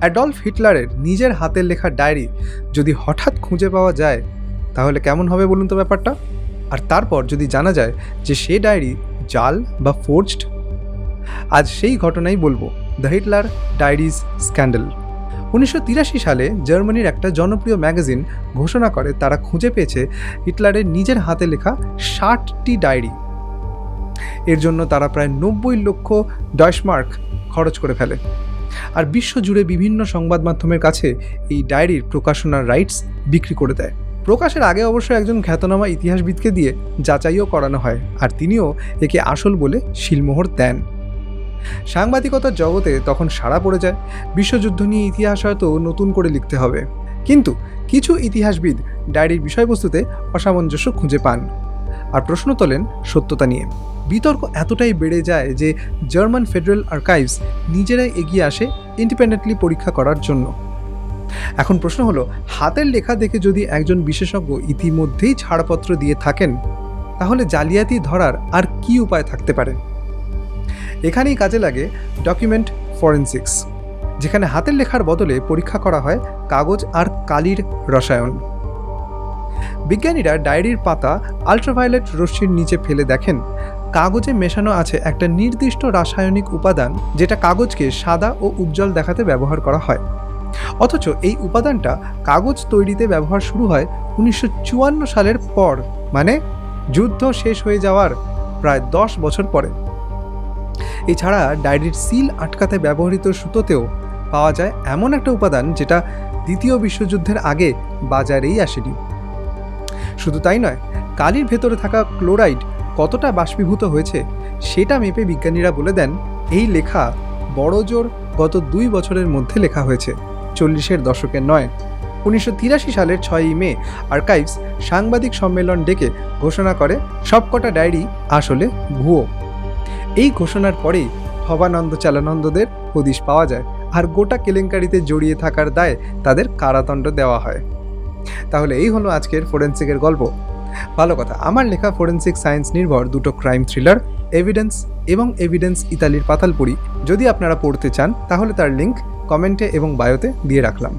Adolf হিটলারের নিজের হাতের লেখা ডায়েরি যদি হঠাৎ খুঁজে পাওয়া যায় তাহলে কেমন হবে বলুন তো ব্যাপারটা? আর তারপর যদি জানা যায় যে সে ডায়েরি জাল বা ফোর্জড। আজ সেই ঘটনাই বলবো, দ্য হিটলার ডায়েরিজ স্ক্যান্ডাল। 1983 সালে জার্মানির একটা জনপ্রিয় ম্যাগাজিন ঘোষণা করে তারা খুঁজে পেয়েছে হিটলারের নিজের হাতে লেখা 60টি ডায়েরি। এর জন্য তারা প্রায় 90 লক্ষ ডয়েশমার্ক খরচ করে ফেলে। আর বিশ্বজুড়ে বিভিন্ন সংবাদ মাধ্যমের কাছে এই ডায়েরির প্রকাশনার রাইটস বিক্রি করে দেয়। প্রকাশের আগে অবশ্য একজন খ্যাতনামা ইতিহাসবিদকে দিয়ে যাচাইও করানো হয়, আর তিনিও একে আসল বলে শিলমোহর দেন। সাংবাদিকতার জগতে তখন সাড়া পড়ে যায়, বিশ্বযুদ্ধ নিয়ে ইতিহাস হয়তো নতুন করে লিখতে হবে। কিন্তু কিছু ইতিহাসবিদ ডায়েরির বিষয়বস্তুতে অসামঞ্জস্য খুঁজে পান আর প্রশ্ন তোলেন সত্যতা নিয়ে। বিতর্ক এতটাই বেড়ে যায় যে জার্মান ফেডারেল আর্কাইভস নিজেরাই এগিয়ে আসে ইন্ডিপেন্ডেন্টলি পরীক্ষা করার জন্য। এখন প্রশ্ন হলো, হাতের লেখা দেখে যদি একজন বিশেষজ্ঞ ইতিমধ্যেই ছাড়পত্র দিয়ে থাকেন তাহলে জালিয়াতি ধরার আর কি উপায় থাকতে পারে? এখানেই কাজে লাগে ডকুমেন্ট ফরেনসিক্স, যেখানে হাতের লেখার বদলে পরীক্ষা করা হয় কাগজ আর কালির রসায়ন। বিজ্ঞানীরা ডায়েরির পাতা আল্ট্রাভায়োলেট রশ্মির নিচে ফেলে দেখেন কাগজে মেশানো আছে একটা নির্দিষ্ট রাসায়নিক উপাদান, যেটা কাগজকে সাদা ও উজ্জ্বল দেখাতে ব্যবহার করা হয়। অথচ এই উপাদানটা কাগজ তৈরিতে ব্যবহার শুরু হয় 1954 সালের পর, মানে যুদ্ধ শেষ হয়ে যাওয়ার প্রায় 10 বছর পরে। এছাড়া ডায়েরির সিল আটকাতে ব্যবহৃত সুতোতেও পাওয়া যায় এমন একটা উপাদান যেটা দ্বিতীয় বিশ্বযুদ্ধের আগে বাজারেই আসেনি। শুধু তাই নয়, কালির ভেতরে থাকা ক্লোরাইড কতটা বাষ্পীভূত হয়েছে সেটা মেপে বিজ্ঞানীরা বলে দেন এই লেখা বড়জোর গত 2 বছরের মধ্যে লেখা হয়েছে, 40-এর দশকের নয়। 1983 সালের 6ই মে আর্কাইভস সাংবাদিক সম্মেলন ডেকে ঘোষণা করে সবকটা ডায়েরি আসলে ভুয়ো। এই ঘোষণার পরেই ভবানন্দ চালানন্দদের হদিশ পাওয়া যায় আর গোটা কেলেঙ্কারিতে জড়িয়ে থাকার দায়ে তাদের কারাদণ্ড দেওয়া হয়। তাহলে এই হলো আজকের ফোরেন্সিকের গল্প। ভালো কথা, আমার লেখা ফোরেন্সিক সায়েন্স নির্ভর 2টো ক্রাইম থ্রিলার, এভিডেন্স এবং এভিডেন্স ইতালির পাতালপুরি, যদি আপনারা পড়তে চান তাহলে তার লিঙ্ক কমেন্টে এবং বায়োতে দিয়ে রাখলাম।